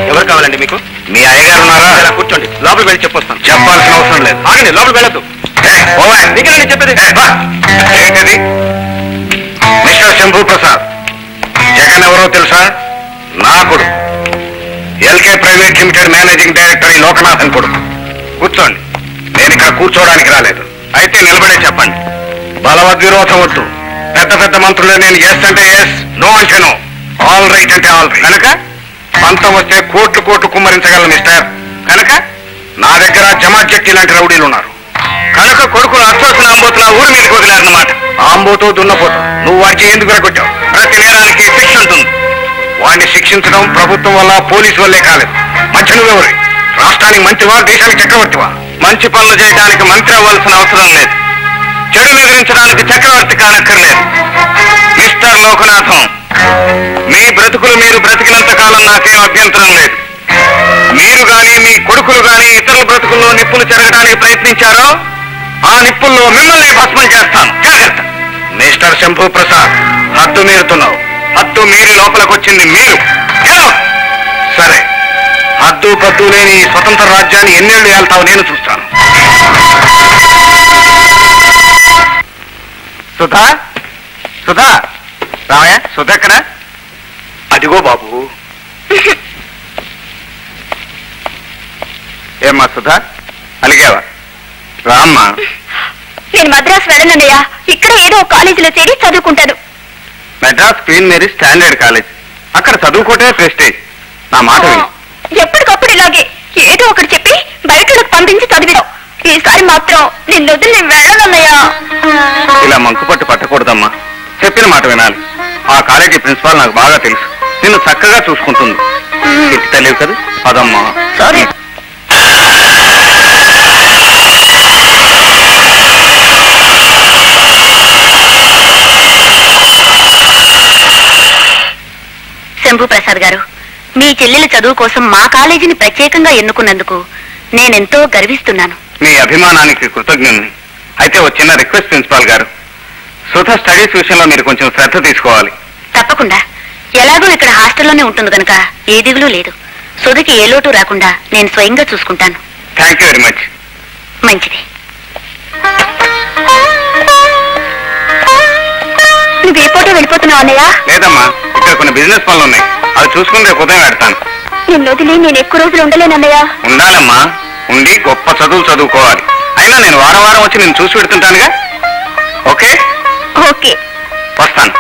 ఎవరు కావాలండి మీకు? మీ అయ్యగారు ఉన్నారా? ఇలా కూర్చోండి, లోపలికి వెళ్ళి చెప్పొస్తాను. చెప్పాల్సిన అవసరం లేదు. ఆగండి, లోపలికి వెళ్ళొద్దు. దిగండి చెప్పేది. ఏంటది? మిస్టర్ శంభూ ప్రసాద్, జగన్ ఎవరో తెలుసా? నా కొడుకు, LK private limited managing director ఈ లోకనాథన్ కొడుకు. కూర్చోండి. నేను ఇక్కడ కూర్చోవడానికి రాలేదు. అయితే నిలబడే చెప్పండి. బలవద్విరోధం వద్దు. పెద్ద పెద్ద మంత్రులే నేను ఎస్ అంటే ఎస్, నో అంటే నో, ఆల్ రైట్ అంటే ఆల్ రైట్. కనుక పంతం వస్తే కోట్లు కోట్లు కుమ్మరించగలను మిస్టర్. కనుక నా దగ్గర జమాత్ చెట్టి లాంటి రౌడీలు ఉన్నారు. కనుక కొడుకును అచ్చోసిన ఆంబోతులా ఊరి మీదకి వదిలారన్నమాట. ఆంబోతో దున్నపోతు నువ్వు వాడికి ఎందుకు విరగొట్టావు? ప్రతి నేరానికి శిక్ష ఉంటుంది. వాడిని శిక్షించడం ప్రభుత్వం వల్ల పోలీసు వల్లే కాలేదు. మంచి నువ్వెవరు? రాష్ట్రానికి మంచివా, దేశానికి చక్రవర్తివా? మంచి పనులు చేయడానికి మంత్రి అవ్వాల్సిన అవసరం లేదు. చెడును ఎదిరించడానికి చక్రవర్తి కానక్కర్లేదు. మిస్టర్ లోకనాథం, మీ బ్రతుకులు మీరు బ్రతికినంత కాలం నాకేం అభ్యంతరం లేదు. మీరు గాని మీ కొడుకులు గాని ఇతరుల బ్రతుకుల్లో నిప్పులు చెరగడానికి ప్రయత్నించారో ఆ నిప్పుల్లో మిమ్మల్ని భస్మం చేస్తాను. జాగ్రత్త. మిస్టర్ శంభూ ప్రసాద్, హద్దు మీరుతున్నావు. హద్దు మీరి లోపలికి వచ్చింది మీరు. సరే, హద్దు పద్దు లేని ఈ స్వతంత్ర రాజ్యాన్ని ఎన్నేళ్లు వెళ్తావు నేను చూస్తాను. సుధా, సుధా, రామయ్య, సుధక్కన అదిగో బాబు. ఏమ్మా సుధా, అలిగావా? రామ్మా. నేను మద్రాసు వెళ్ళనన్నయ్యా, ఇక్కడ ఏదో కాలేజీలో చేరి చదువుకుంటాను. Madras Queen Mary standard college, అక్కడ చదువుకోవటమే ప్రెస్టేజ్. నా మాట ఎప్పటికప్పుడు ఇలాగే ఏదో ఒకటి చెప్పి బయటకు పంపించి చదివిదాం. ఈసారి మాత్రం నిన్ను వదిలి నేను వెళ్ళనన్నయ్యా. ఇలా మంకు పట్టు పట్టకూడదమ్మా. చెప్పిన మాట వినాలి. ఆ కాలేజీ ప్రిన్సిపాల్ నాకు బాగా తెలుసు. నిన్ను చక్కగా చూసుకుంటుంది. చెట్టు తెలియదు కదా, అదమ్మా. సారీ. శంభూ ప్రసాద్ గారు, మీ చెల్లెల చదువు కోసం మా కాలేజీని ప్రత్యేకంగా ఎన్నుకున్నందుకు నేనెంతో గర్విస్తున్నాను. మీ అభిమానానికి కృతజ్ఞుని. అయితే ఒక చిన్న రిక్వెస్ట్ ప్రిన్సిపాల్ గారు, సుధ స్టడీస్ విషయంలో మీరు కొంచెం శ్రద్ధ తీసుకోవాలి. తప్పకుండా. ఎలాగో ఇక్కడ హాస్టల్లోనే ఉంటుంది కనుక ఏ దిగులు లేదు. సుధకి ఏ లోటు రాకుండా నేను స్వయంగా చూసుకుంటాను. Thank you very much. మంచిది. నువ్వు ఏ పూట వెళ్ళిపోతున్నావు అన్నయ్య? లేదమ్మా, ఇక్కడ కొన్ని బిజినెస్ పనులు ఉన్నాయి. అవి చూసుకుని రేపు ఉదయం పెడతాను. నిన్ను వదిలి నేను ఎక్కువ రోజులు ఉండలేనన్నయ్య. ఉండాలమ్మా, ఉండి గొప్ప చదువులు చదువుకోవాలి. అయినా నేను వారం వారం వచ్చి నేను చూసి పెడుతుంటానుగా. ఓకే ఓకే, వస్తాను.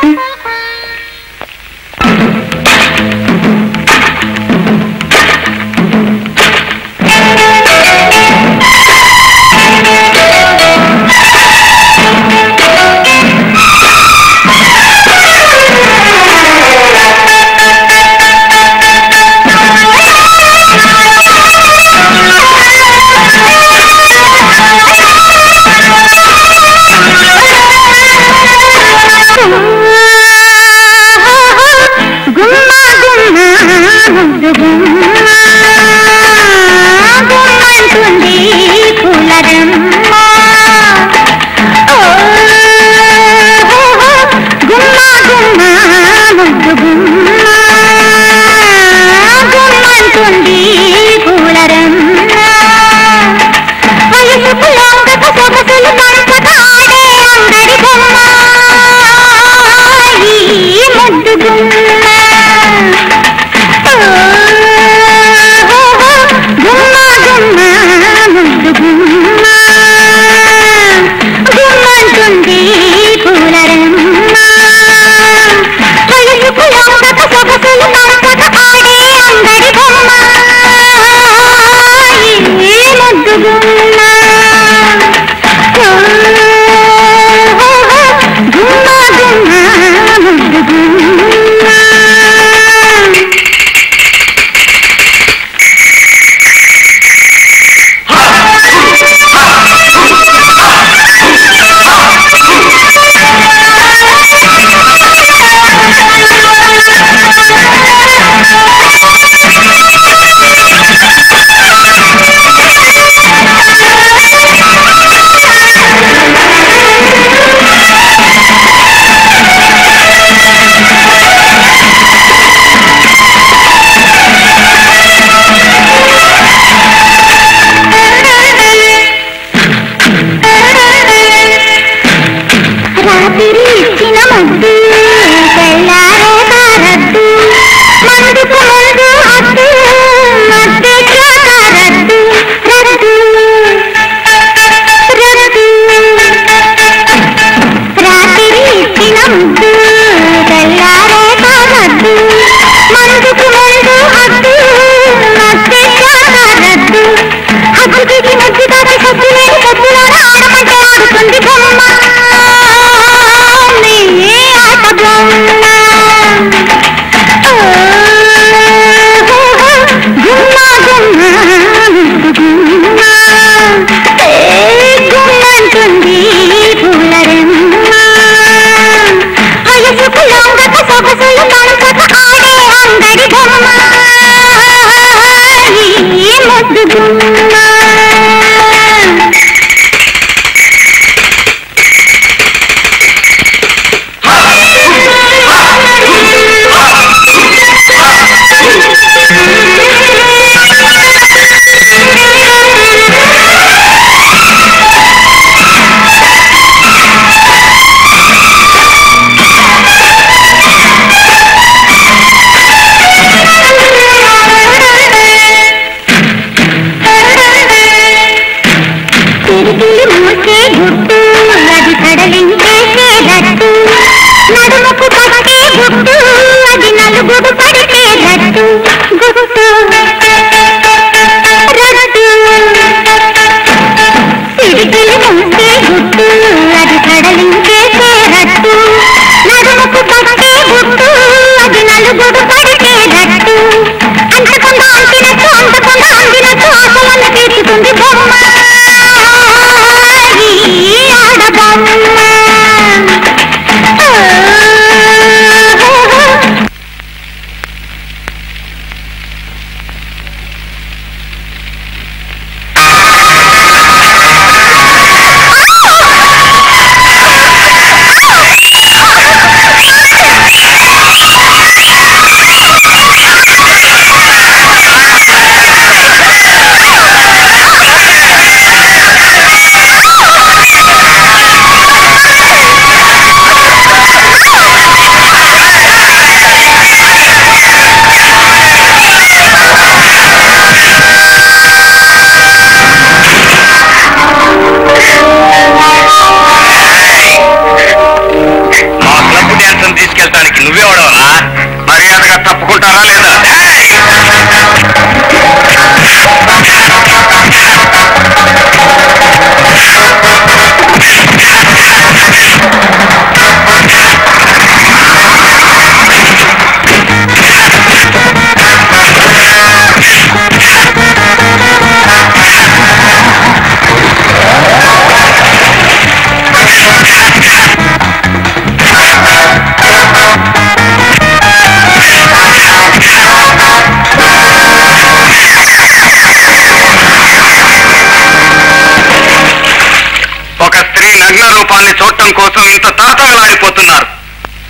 ఇంత తాతాలాడిపోతున్నారు.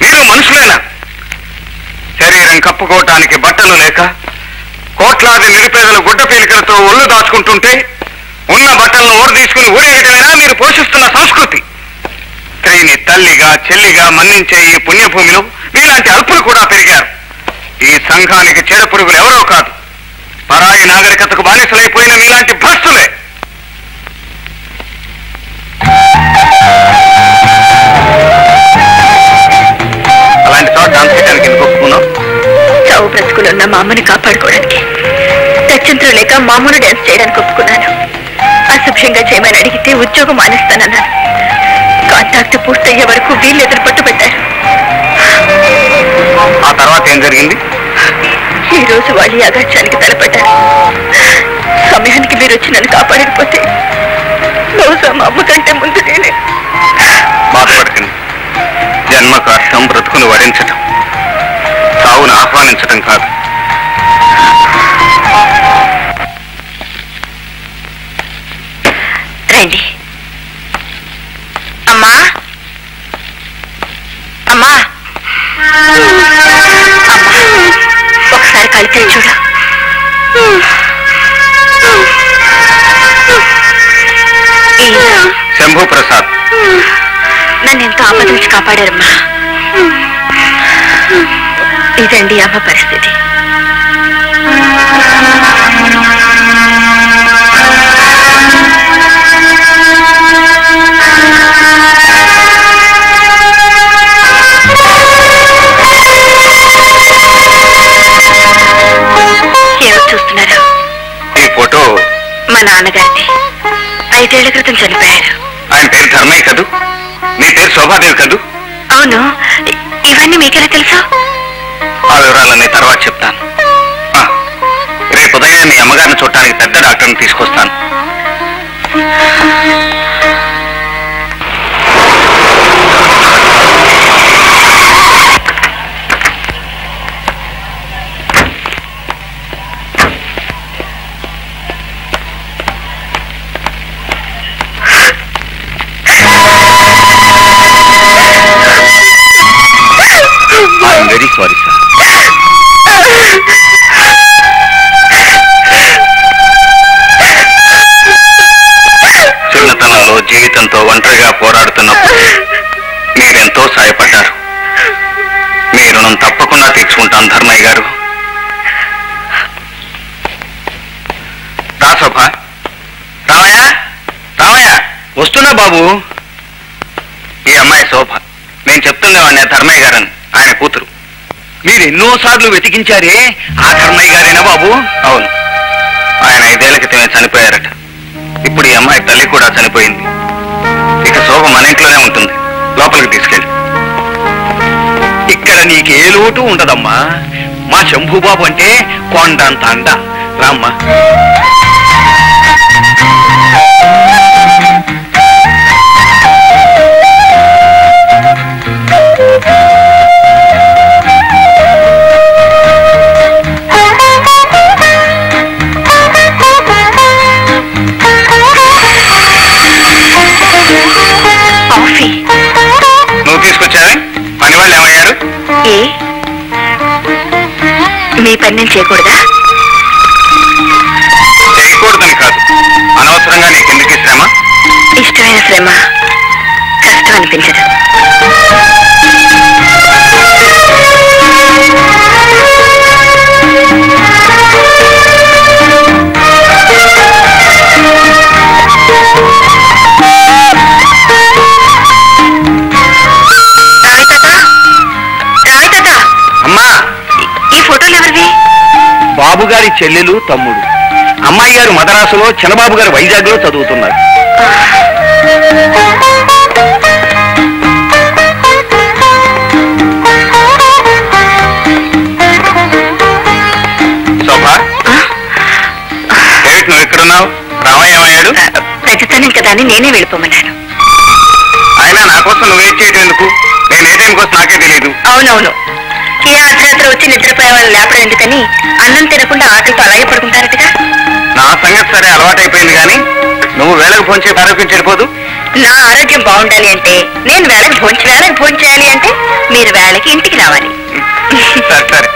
మీరు మనుషులేనా? శరీరం కప్పుకోవటానికి బట్టలు లేక కోట్లాది నిరుపేదల గుడ్డ పీలికలతో ఒళ్ళు దాచుకుంటుంటే ఉన్న బట్టలను ఊరు తీసుకుని ఊరేగటమేనా మీరు పోషిస్తున్న సంస్కృతి? స్త్రీని తల్లిగా చెల్లిగా మన్నించే ఈ పుణ్యభూమిలో మీలాంటి అల్పులు కూడా పెరిగారు. ఈ సంఘానికి చెడపురుగులు ఎవరో కాదు, పరాయి నాగరికతకు బానిసలైపోయిన మీలాంటి భ్రష్టులే. అలాంటి చోట డాన్స్ చేయడానికి ఎందుకు ఒప్పుకున్నావు? చావు బ్రతుకులున్న మా అమ్మని కాపాడుకోవడానికి, గత్యంతరం లేక మామూలు డాన్స్ చేయడానికి ఒప్పుకున్నాను. అసభ్యంగా చేయమని అడిగితే ఉద్యోగం మానేస్తానన్నాను. కాంట్రాక్ట్ పూర్తయ్యే వరకు వీళ్ళు ఎదురు పట్టుబట్టారు. ఆ తర్వాత ఏం జరిగింది? ఈ రోజు వాళ్ళు ఈ అగాత్యానికి తలపడ్డారు. సమయానికి మీరు వచ్చి నన్ను కాపాడకపోతే బహుశా మా అమ్మ కంటే ముందు నేనే. బాధపడకండి. జన్మకు అర్థం బ్రతుకును వరించటం, సావును ఆహ్వానించటం కాదు. రండి. అమ్మా అమ్మా అమ్మా, ఒకసారి కలిపి చూడు. శంభు ప్రసాద్ నన్ను ఎంతో ఆపద నుంచి కాపాడారమ్మా. ఇదండి అమ్మ పరిస్థితి. ఏమో చూస్తున్నారు? ఈ ఫోటో మా నాన్నగారిది. 5 ఏళ్ల క్రితం చనిపోయారు. ఆయన పేరు ధర్మయ్య కదూ? మీ పేరు శోభాదేవి కదూ? అవును. ఇవన్నీ మీకెలా తెలుసు? ఆ వివరాలన్నీ తర్వాత చెప్తాను. రేపు ఉదయం మీ అమ్మగారిని చూడటానికి పెద్ద డాక్టర్ని తీసుకొస్తాను. I'm very sorry sir. చిన్నతనంలో జీవితంతో ఒంటరిగా పోరాడుతున్నప్పుడు మీరెంతో సాయపడ్డారు. మీ రుణం తప్పకుండా తీర్చుకుంటాను ధర్మయ్య గారు. రా శోభ. రామయ్య, రామయ్య వస్తున్నా బాబు. ఈ అమ్మాయి శోభ. నేను చెప్తుండేవాడిని ధర్మయ్య గారని, ఆయన కూతురు. మీరు ఎన్నోసార్లు వెతికించారే, ఆ ధర్మయ్య గారేనా బాబు? అవును, ఆయన 5 ఏళ్ల క్రితమే చనిపోయారట. ఇప్పుడు ఈ అమ్మాయి తల్లి కూడా చనిపోయింది. ఇక శోభ మన ఇంట్లోనే ఉంటుంది. లోపలికి తీసుకెళ్ళి. ఇక్కడ నీకే లోటు ఉండదమ్మా. మా శంభుబాబు అంటే కొండంత అండ. రామ్మా. నువ్వు తీసుకొచ్చావే, పని వాళ్ళు ఏమయ్యారు? మీ పని నేను చేయకూడదా? చేయకూడదని కాదు, అనవసరంగా నీకెందుకు శ్రమ? ఇష్టమైన శ్రమ కష్టం అనిపించదు. అమ్మా, ఈ ఫోటోలు ఎవరివి? బాబు గారి చెల్లెలు, తమ్ముడు. అమ్మాయి గారు మదరాసులో, చిన్నబాబు గారు వైజాగ్ లో చదువుతున్నారు. శోభా, ఏమిటి నువ్వు ఇక్కడున్నావు? రామయ్య ఏమయ్యాడు? ప్రతితనం కదా అని నేనే వెళ్ళిపోమన్నాను. అయినా నా కోసం నువ్వు వెయిట్ చేయడం ఎందుకు? నేను ఏ టైం కోసం నాకే తెలియదు. అవునవును, ఏ అర్ధరాత్రి వచ్చి నిద్రపోయే వాళ్ళు లేపడం ఎందుకని అన్నం తినకుండా ఆటలతో అలాగే పడుకుంటారటగా. నా సంగతి సరే, అలవాటైపోయింది. కానీ నువ్వు వేళకు ఫోన్ చేసి ఆరోపించడిపోదు. నా ఆరోగ్యం బాగుండాలి అంటే నేను వేళకి భోంచేయాలి అంటే మీరు వేళకి ఇంటికి రావాలి. సరే